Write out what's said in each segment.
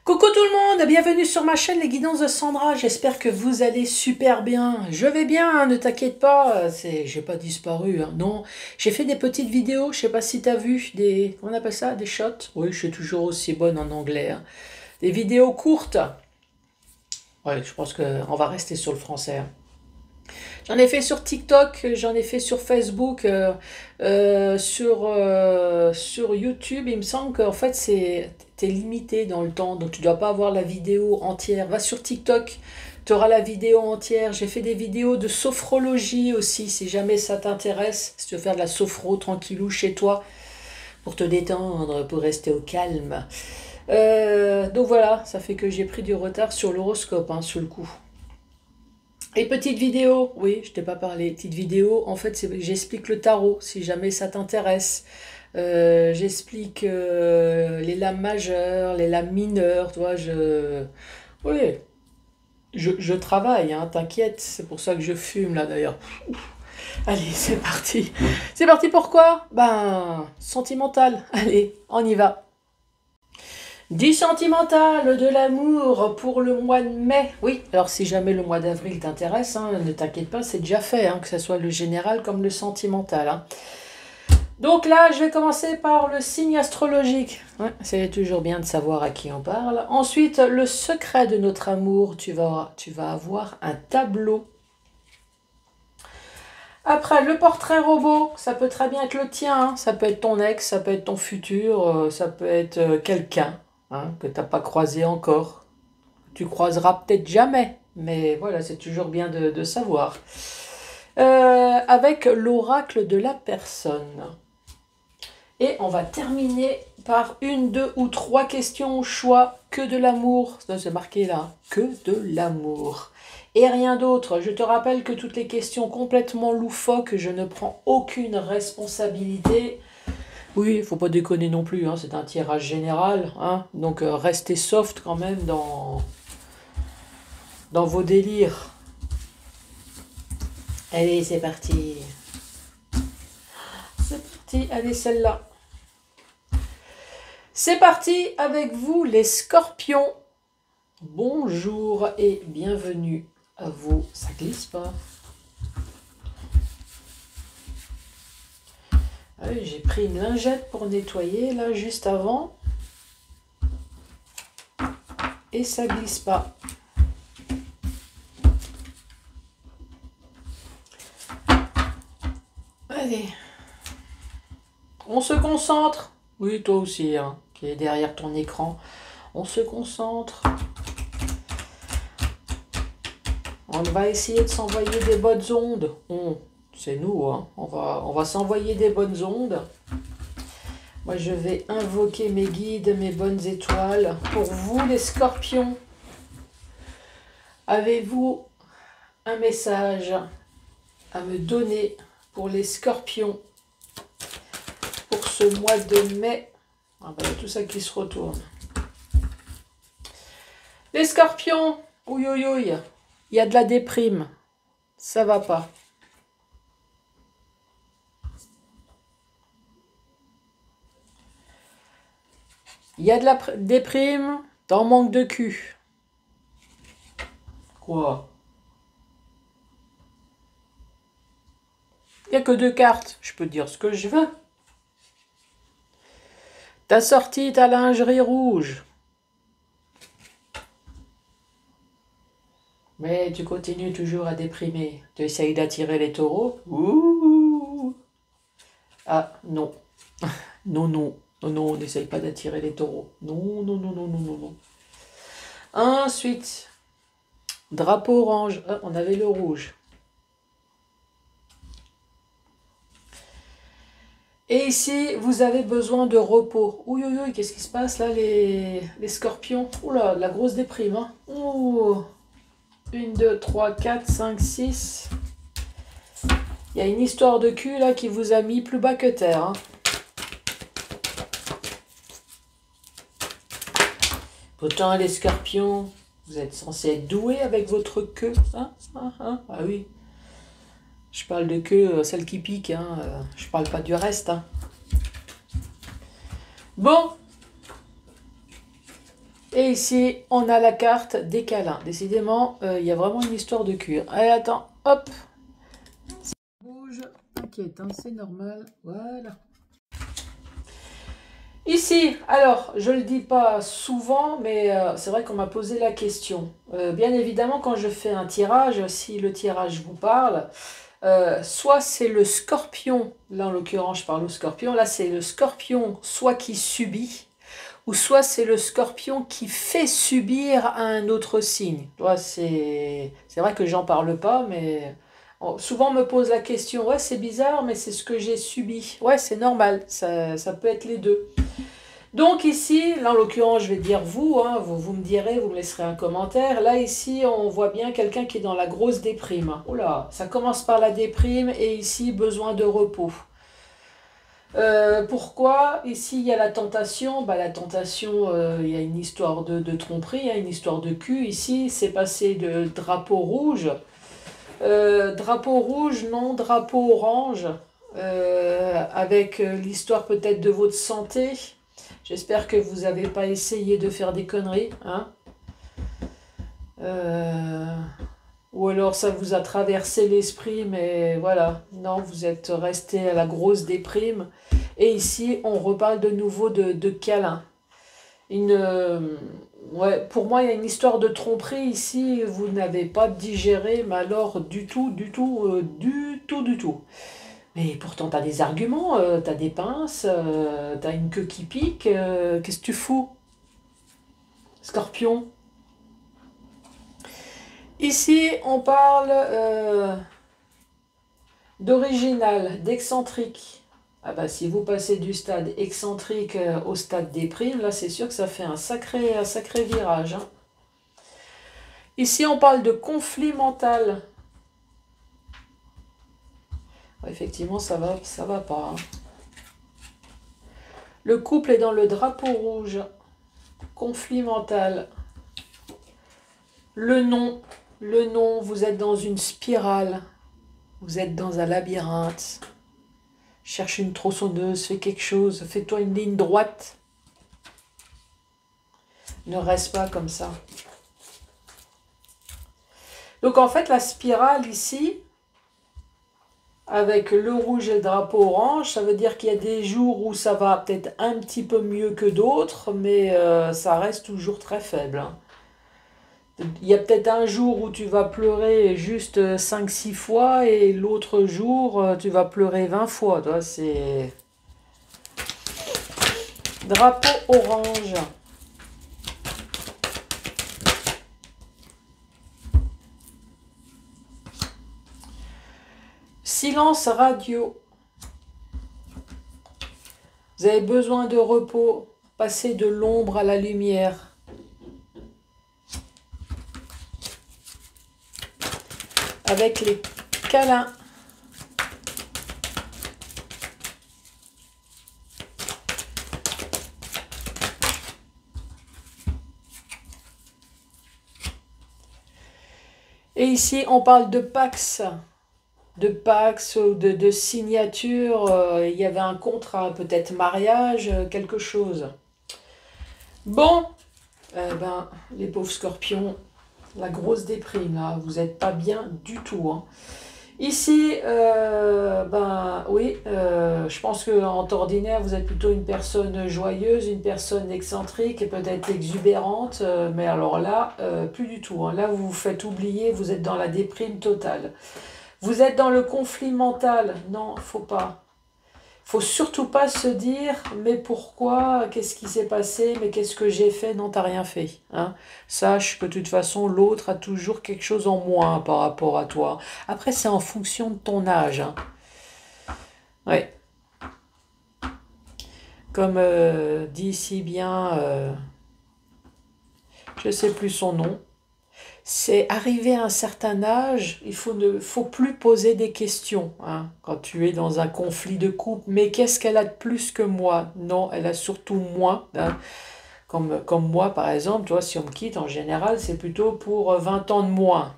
Coucou tout le monde, bienvenue sur ma chaîne Les Guidances de Sandra, j'espère que vous allez super bien. Je vais bien, hein, ne t'inquiète pas, j'ai pas disparu, hein, non. J'ai fait des petites vidéos, je sais pas si t'as vu, on appelle ça, des shots. Oui, je suis toujours aussi bonne en anglais, hein. Des vidéos courtes. Ouais, je pense qu'on va rester sur le français, hein. J'en ai fait sur TikTok, j'en ai fait sur Facebook, sur YouTube. Il me semble qu'en fait, t'es limité dans le temps, donc tu dois pas avoir la vidéo entière. Va sur TikTok, tu auras la vidéo entière. J'ai fait des vidéos de sophrologie aussi, si jamais ça t'intéresse. Si tu veux faire de la sophro tranquillou chez toi, pour te détendre, pour rester au calme. Donc voilà, ça fait que j'ai pris du retard sur l'horoscope, hein, sur le coup. Et petite vidéo, oui, je t'ai pas parlé. Petite vidéo, en fait, j'explique le tarot, si jamais ça t'intéresse. J'explique les lames majeures, les lames mineures, tu vois, oui, je travaille, hein, t'inquiète, c'est pour ça que je fume là d'ailleurs. Allez, c'est parti. C'est parti pourquoi? Ben, sentimental. Allez, on y va. Du sentimental, de l'amour pour le mois de mai. Oui, alors si jamais le mois d'avril t'intéresse, hein, ne t'inquiète pas, c'est déjà fait, hein, que ce soit le général comme le sentimental, hein. Donc là, je vais commencer par le signe astrologique. Ouais, c'est toujours bien de savoir à qui on parle. Ensuite, le secret de notre amour. Tu vas avoir un tableau. Après, le portrait robot, ça peut très bien être le tien, hein. Ça peut être ton ex, ça peut être ton futur, ça peut être quelqu'un, hein, que tu n'as pas croisé encore. Tu croiseras peut-être jamais, mais voilà, c'est toujours bien de savoir. Avec l'oracle de la personne. Et on va terminer par une, deux ou trois questions au choix. Que de l'amour. C'est marqué là. Que de l'amour. Et rien d'autre. Je te rappelle que toutes les questions complètement loufoques, je ne prends aucune responsabilité. Oui, il ne faut pas déconner non plus, hein, c'est un tirage général, hein, donc restez soft quand même dans vos délires. Allez, c'est parti. C'est parti, allez celle-là. C'est parti avec vous les scorpions. Bonjour et bienvenue à vous. Ça glisse pas. Ah oui, j'ai pris une lingette pour nettoyer là juste avant. Et ça glisse pas. Allez. On se concentre. Oui, toi aussi, hein, qui est derrière ton écran. On se concentre. On va essayer de s'envoyer des bonnes ondes. C'est nous, hein. On va s'envoyer des bonnes ondes. Moi, je vais invoquer mes guides, mes bonnes étoiles. Pour vous, les scorpions, avez-vous un message à me donner pour les scorpions pour ce mois de mai? Ah ben, il y a tout ça qui se retourne. Les scorpions, ouïe, ouïe, ouïe, il y a de la déprime. Ça va pas. Il y a de la déprime, t'en manques de cul. Quoi? Il n'y a que deux cartes, je peux dire ce que je veux. T'as sorti ta lingerie rouge. Mais tu continues toujours à déprimer. Tu essayes d'attirer les taureaux. Ouh. Ah, non. Non, non. Non, non, on n'essaye pas d'attirer les taureaux. Non, non, non, non, non, non, non. Ensuite, drapeau orange. Ah, on avait le rouge. Et ici, vous avez besoin de repos. Ouh, ouh, ouh, qu'est-ce qui se passe là, les scorpions? Oula, la grosse déprime, hein. Ouh. 1, 2, 3, 4, 5, 6. Il y a une histoire de cul là qui vous a mis plus bas que terre, hein. Pourtant, les scorpions, vous êtes censés être doués avec votre queue, hein, ah oui. Je parle de queue, celle qui pique, hein. Je parle pas du reste, hein. Bon. Et ici, on a la carte des câlins. Décidément, il y a vraiment une histoire de cuir. Allez, attends, hop. Ça bouge, t'inquiète, hein, c'est normal. Voilà. Ici, alors, je le dis pas souvent, mais c'est vrai qu'on m'a posé la question. Bien évidemment, quand je fais un tirage, si le tirage vous parle, soit c'est le scorpion, là en l'occurrence je parle au scorpion, là c'est le scorpion soit qui subit, ou soit c'est le scorpion qui fait subir à un autre signe. C'est vrai que j'en parle pas, mais souvent on me pose la question, ouais c'est bizarre, mais c'est ce que j'ai subi. Ouais c'est normal, ça peut être les deux. Donc ici, là en l'occurrence, je vais dire vous, hein, vous me direz, vous me laisserez un commentaire. Là ici, on voit bien quelqu'un qui est dans la grosse déprime. Oula, ça commence par la déprime et ici, besoin de repos. Pourquoi? Ici, il y a la tentation. Bah, la tentation, il y a une histoire de tromperie, hein, une histoire de cul. Ici, c'est passé de drapeau rouge. Drapeau rouge, non, drapeau orange. Avec l'histoire peut-être de votre santé. J'espère que vous n'avez pas essayé de faire des conneries, hein. Ou alors ça vous a traversé l'esprit, mais voilà, non, vous êtes resté à la grosse déprime. Et ici, on reparle de nouveau de câlin. Ouais, pour moi, il y a une histoire de tromperie ici, vous n'avez pas digéré, mais alors du tout, du tout, du tout, du tout. Mais pourtant, tu as des arguments, tu as des pinces, tu as une queue qui pique, qu'est-ce que tu fous? Scorpion. Ici, on parle d'original, d'excentrique. Ah bah si vous passez du stade excentrique au stade déprime, là c'est sûr que ça fait un sacré virage, hein. Ici, on parle de conflit mental. Ouais, effectivement, ça va pas, hein. Le couple est dans le drapeau rouge. Conflit mental. Le nom, vous êtes dans une spirale. Vous êtes dans un labyrinthe. Cherche une tronçonneuse, fais quelque chose, fais-toi une ligne droite. Ne reste pas comme ça. Donc en fait, la spirale ici, avec le rouge et le drapeau orange, ça veut dire qu'il y a des jours où ça va peut-être un petit peu mieux que d'autres, mais ça reste toujours très faible, hein. Il y a peut-être un jour où tu vas pleurer juste 5-6 fois et l'autre jour, tu vas pleurer 20 fois. C'est drapeau orange. Silence radio. Vous avez besoin de repos. Passer de l'ombre à la lumière. Avec les câlins. Et ici, on parle de Pax. De Pax ou de signature. Il y avait un contrat, peut-être mariage, quelque chose. Bon, les pauvres scorpions, la grosse déprime, là, vous n'êtes pas bien du tout, hein. Ici, oui, je pense qu'en temps ordinaire, vous êtes plutôt une personne joyeuse, une personne excentrique et peut-être exubérante, mais alors là, plus du tout, hein. Là, vous vous faites oublier, vous êtes dans la déprime totale. Vous êtes dans le conflit mental. Non, faut pas. Faut surtout pas se dire, mais pourquoi, qu'est-ce qui s'est passé, mais qu'est-ce que j'ai fait? Non, t'as rien fait, hein. Sache que de toute façon, l'autre a toujours quelque chose en moins par rapport à toi. Après, c'est en fonction de ton âge, hein. Ouais. Comme dit si bien, je sais plus son nom. C'est arrivé à un certain âge, il ne faut plus poser des questions, hein, quand tu es dans un conflit de couple. Mais qu'est-ce qu'elle a de plus que moi? Non, elle a surtout moins, hein. Comme moi, par exemple, tu vois, si on me quitte, en général, c'est plutôt pour 20 ans de moins.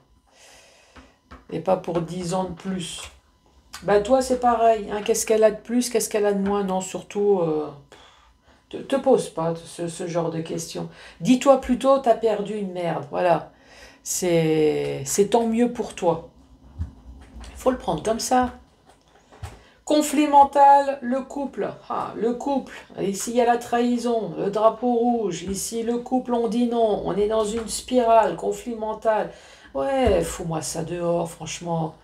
Et pas pour 10 ans de plus. Bah toi, c'est pareil, hein, qu'est-ce qu'elle a de plus, qu'est-ce qu'elle a de moins? Non, surtout, Te pose pas ce genre de questions. Dis-toi plutôt, t'as perdu une merde. Voilà. C'est tant mieux pour toi. Il faut le prendre comme ça. Conflit mental, le couple. Ah, le couple. Ici, il y a la trahison, le drapeau rouge. Ici, le couple, on dit non. On est dans une spirale, conflit mental. Ouais, fous-moi ça dehors, franchement.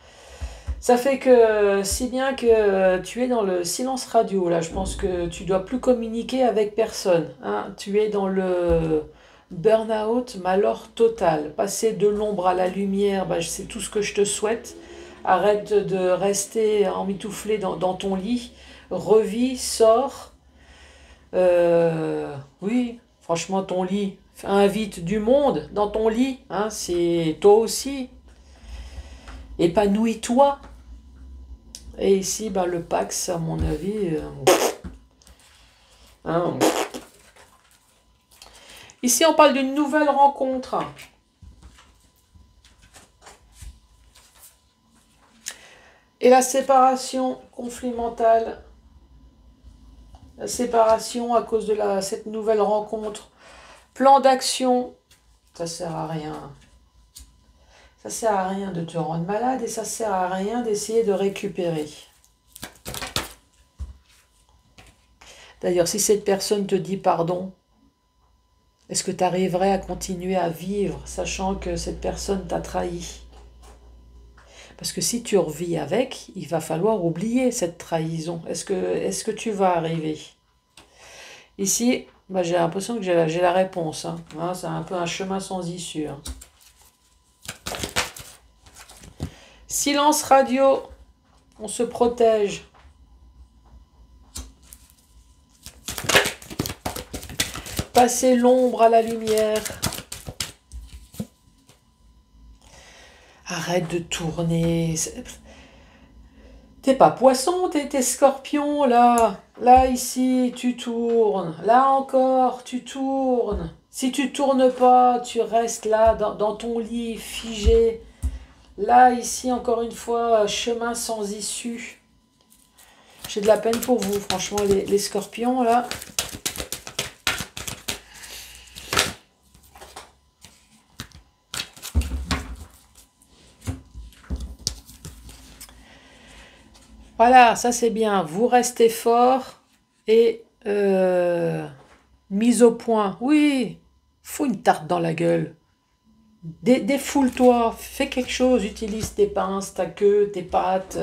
Ça fait que, si bien que tu es dans le silence radio, là, je pense que tu dois plus communiquer avec personne. Hein. Tu es dans le burn-out, malheur total. Passer de l'ombre à la lumière, bah, c'est tout ce que je te souhaite. Arrête de rester emmitouflé dans ton lit. Revis, sors. Oui, franchement, ton lit. Invite du monde dans ton lit. Hein, c'est toi aussi. Épanouis-toi. Et ici, bah, le Pax, à mon avis. Hein. Ici, on parle d'une nouvelle rencontre. Et la séparation, conflit mental. La séparation à cause de cette nouvelle rencontre. Plan d'action, ça sert à rien. Ça sert à rien de te rendre malade et ça sert à rien d'essayer de récupérer. D'ailleurs, si cette personne te dit pardon, est-ce que tu arriverais à continuer à vivre sachant que cette personne t'a trahi? Parce que si tu revis avec, il va falloir oublier cette trahison. Est-ce que tu vas arriver? Ici, bah, j'ai l'impression que j'ai la réponse. Hein. Hein, c'est un peu un chemin sans issue. Hein. Silence radio, on se protège. Passer l'ombre à la lumière. Arrête de tourner. T'es pas poisson, t'es scorpion, là. Là, ici, tu tournes. Là encore, tu tournes. Si tu tournes pas, tu restes là, dans ton lit, figé. Là, ici, encore une fois, chemin sans issue. J'ai de la peine pour vous, franchement, les scorpions, là. Voilà, ça c'est bien. Vous restez fort et mise au point. Oui, fous une tarte dans la gueule. Défoule-toi, fais quelque chose, utilise tes pinces, ta queue, tes pattes.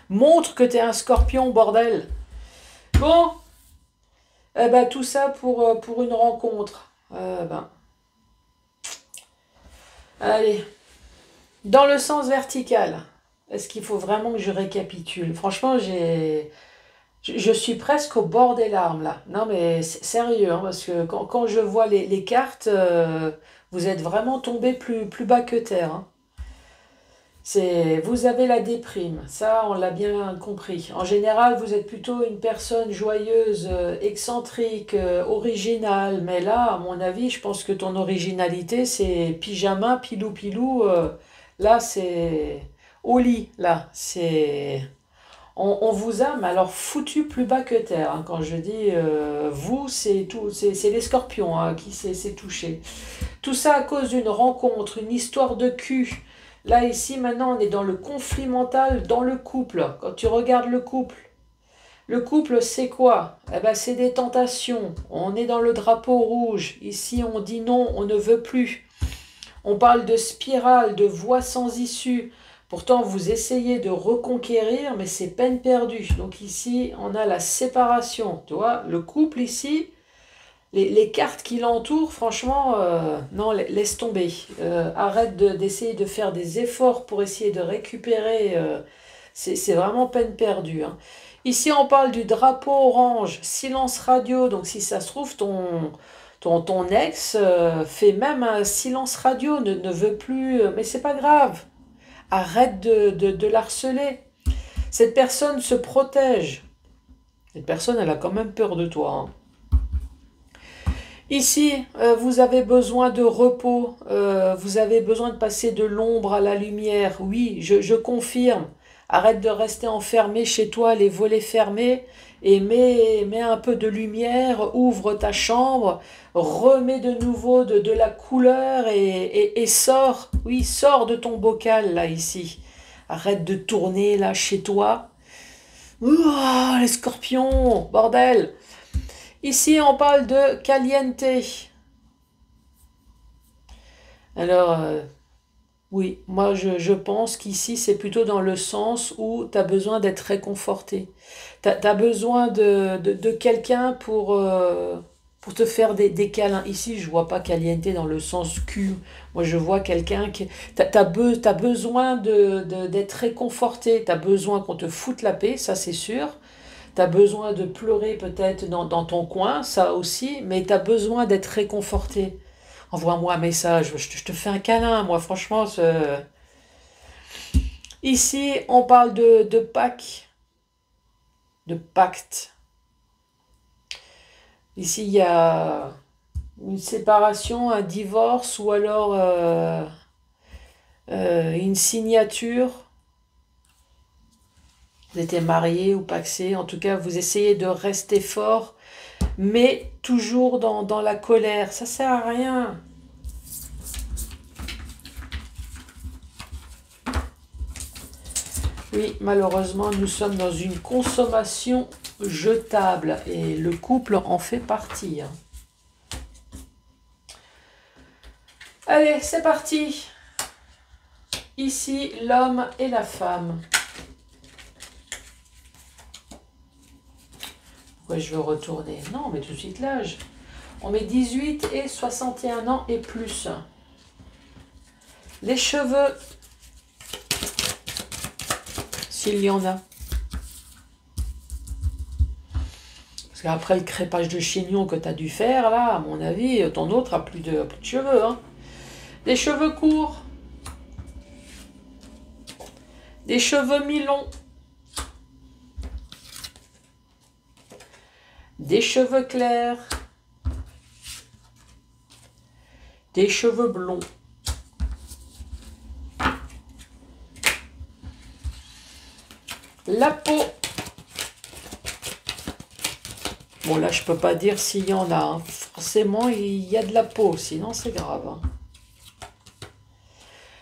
Montre que t'es un scorpion, bordel. Bon, eh ben, tout ça pour une rencontre. Allez, dans le sens vertical. Est-ce qu'il faut vraiment que je récapitule? Franchement, je suis presque au bord des larmes là. Non mais sérieux, hein, parce que quand je vois les cartes, vous êtes vraiment tombé plus bas que terre. Hein. Vous avez la déprime, ça on l'a bien compris. En général, vous êtes plutôt une personne joyeuse, excentrique, originale. Mais là, à mon avis, je pense que ton originalité, c'est pyjama, pilou, là, c'est au lit, là. On vous a, mais alors foutu plus bas que terre. Hein. Quand je dis vous, c'est tout, c'est les scorpions hein, qui s'est touché. Tout ça à cause d'une rencontre, une histoire de cul. Là, ici, maintenant, on est dans le conflit mental, dans le couple. Quand tu regardes le couple, c'est quoi? Eh ben, c'est des tentations. On est dans le drapeau rouge. Ici, on dit non, on ne veut plus. On parle de spirale, de voie sans issue. Pourtant, vous essayez de reconquérir, mais c'est peine perdue. Donc ici, on a la séparation. Tu vois, le couple ici, les cartes qui l'entourent, franchement, non, laisse tomber. Arrête d'essayer de faire des efforts pour essayer de récupérer. C'est vraiment peine perdue. Hein. Ici, on parle du drapeau orange, silence radio. Donc, si ça se trouve, ton ex fait même un silence radio, ne veut plus. Mais c'est pas grave. Arrête de l'harceler. Cette personne se protège. Cette personne, elle a quand même peur de toi. Hein. Ici, vous avez besoin de repos, vous avez besoin de passer de l'ombre à la lumière. Oui, je confirme. Arrête de rester enfermé chez toi, les volets fermés, et mets un peu de lumière, ouvre ta chambre, remets de nouveau de la couleur et sors, oui, sors de ton bocal là, ici. Arrête de tourner là chez toi. Ouah, les scorpions, bordel. Ici, on parle de caliente. Alors, oui, moi je pense qu'ici c'est plutôt dans le sens où tu as besoin d'être réconforté. Tu as besoin de quelqu'un pour te faire des câlins. Ici, je vois pas caliente dans le sens cul. Moi, je vois quelqu'un qui... T'as besoin d'être réconforté. Tu as besoin qu'on te foute la paix, ça c'est sûr. Tu as besoin de pleurer peut-être dans ton coin, ça aussi. Mais tu as besoin d'être réconforté. Envoie-moi un message, je te fais un câlin, moi franchement. Ici, on parle de Pâques, de pacte. Ici, il y a une séparation, un divorce ou alors une signature. Vous étiez marié ou pacsé, en tout cas, vous essayez de rester fort, mais toujours dans la colère. Ça sert à rien. Oui, malheureusement, nous sommes dans une consommation jetable et le couple en fait partie. Allez, c'est parti. Ici, l'homme et la femme. Pourquoi je veux retourner? Non, on met tout de suite l'âge. On met 18 et 61 ans et plus. Les cheveux, s'il y en a. Parce qu'après le crépage de chignon que tu as dû faire, là, à mon avis, ton autre a plus de cheveux. Hein. Des cheveux courts. Des cheveux mi-longs. Des cheveux clairs. Des cheveux blonds. La peau. Bon, là, je peux pas dire s'il y en a. Hein. Forcément, il y a de la peau, sinon c'est grave. Hein.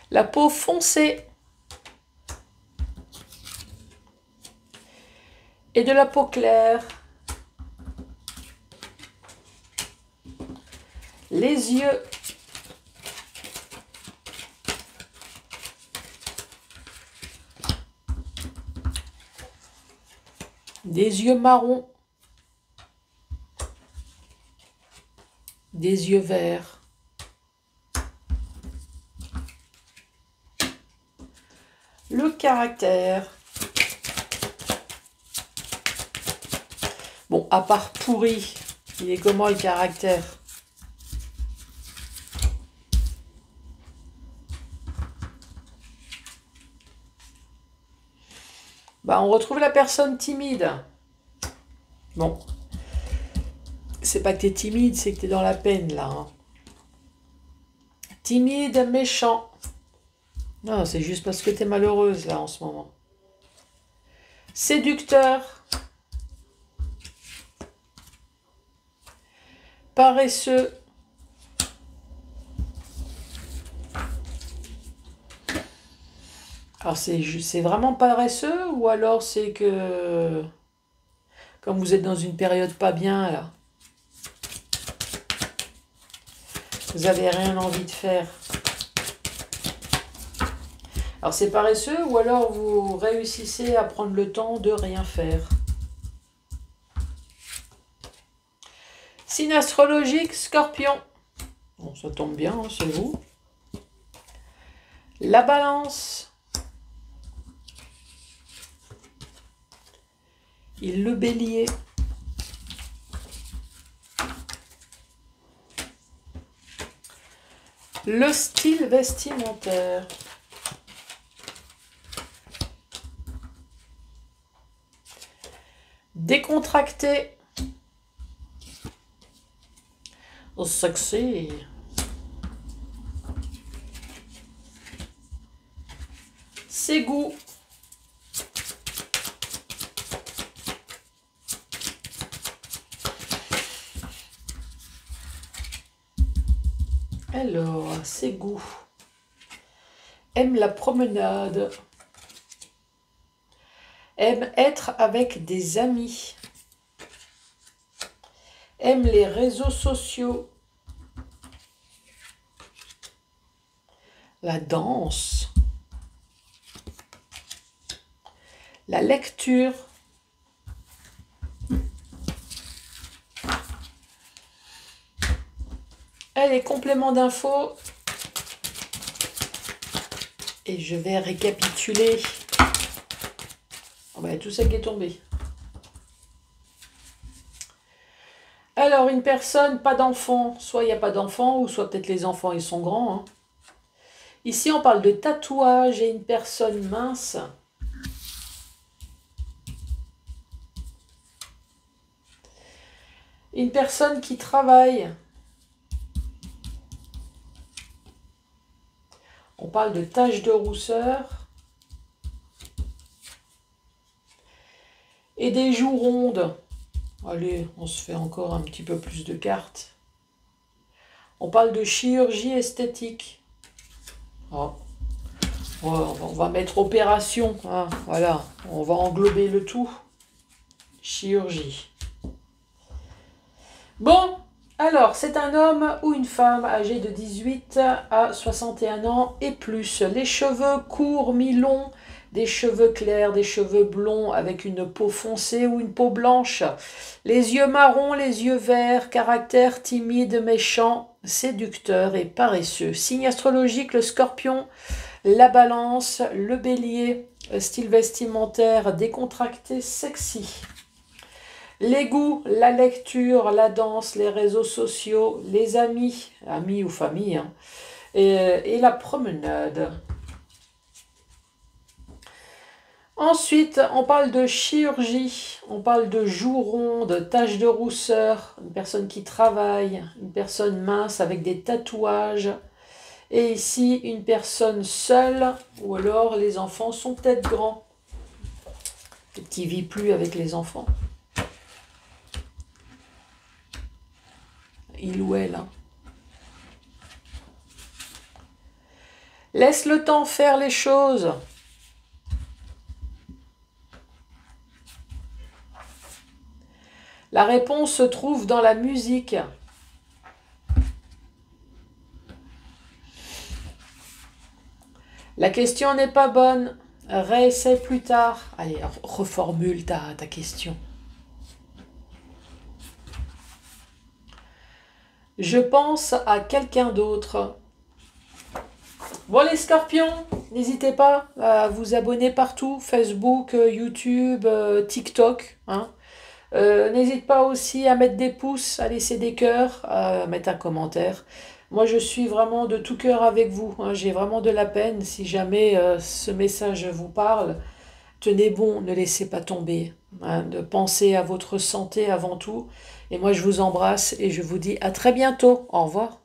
La peau foncée. Et de la peau claire. Les yeux. Des yeux marrons. Des yeux verts. Le caractère. Bon, à part pourri, il est comment le caractère? Bah, on retrouve la personne timide. Bon. C'est pas que t'es timide, c'est que t'es dans la peine, là. Hein. Timide, méchant. Non, c'est juste parce que t'es malheureuse, là, en ce moment. Séducteur. Paresseux. Alors, c'est vraiment paresseux ou alors c'est que... Comme vous êtes dans une période pas bien, là. Vous avez rien envie de faire. Alors, c'est paresseux ou alors vous réussissez à prendre le temps de rien faire. Signe astrologique, Scorpion. Bon, ça tombe bien, hein, c'est vous. La Balance. Le Bélier. Le style vestimentaire. Décontracté. Sexy. Ses goûts. Alors, ses goûts. Aime la promenade. Aime être avec des amis. Aime les réseaux sociaux. La danse. La lecture. Allez, complément d'infos. Et je vais récapituler. Oh ben, tout ça qui est tombé. Alors, une personne, pas d'enfant. Soit il n'y a pas d'enfant, ou soit peut-être les enfants, ils sont grands. Hein. Ici, on parle de tatouage et une personne mince. Une personne qui travaille. On parle de taches de rousseur. Et des joues rondes. Allez, on se fait encore un petit peu plus de cartes. On parle de chirurgie esthétique. Oh. On va mettre opération. Hein, voilà, on va englober le tout. Chirurgie. Bon, alors, c'est un homme ou une femme âgée de 18 à 61 ans et plus. Les cheveux courts, mi-longs, des cheveux clairs, des cheveux blonds avec une peau foncée ou une peau blanche. Les yeux marrons, les yeux verts, caractère timide, méchant, séducteur et paresseux. Signe astrologique, le scorpion, la balance, le bélier, style vestimentaire décontracté, sexy. Les goûts, la lecture, la danse, les réseaux sociaux, les amis, amis ou famille, hein, et la promenade. Ensuite, on parle de chirurgie, on parle de joues rondes, taches de rousseur, une personne qui travaille, une personne mince avec des tatouages, et ici, une personne seule, ou alors les enfants sont peut-être grands. Peut-être qu'il ne vit plus avec les enfants. Il ou elle. Hein. Laisse le temps faire les choses. La réponse se trouve dans la musique. La question n'est pas bonne. Réessaie plus tard. Allez, reformule ta question. Je pense à quelqu'un d'autre. Bon les scorpions, n'hésitez pas à vous abonner partout. Facebook, YouTube, TikTok. Hein. N'hésite pas aussi à mettre des pouces, à laisser des cœurs, à mettre un commentaire. Moi, je suis vraiment de tout cœur avec vous. Hein. J'ai vraiment de la peine. Si jamais ce message vous parle, tenez bon, ne laissez pas tomber. Hein, de penser à votre santé avant tout. Et moi, je vous embrasse et je vous dis à très bientôt. Au revoir.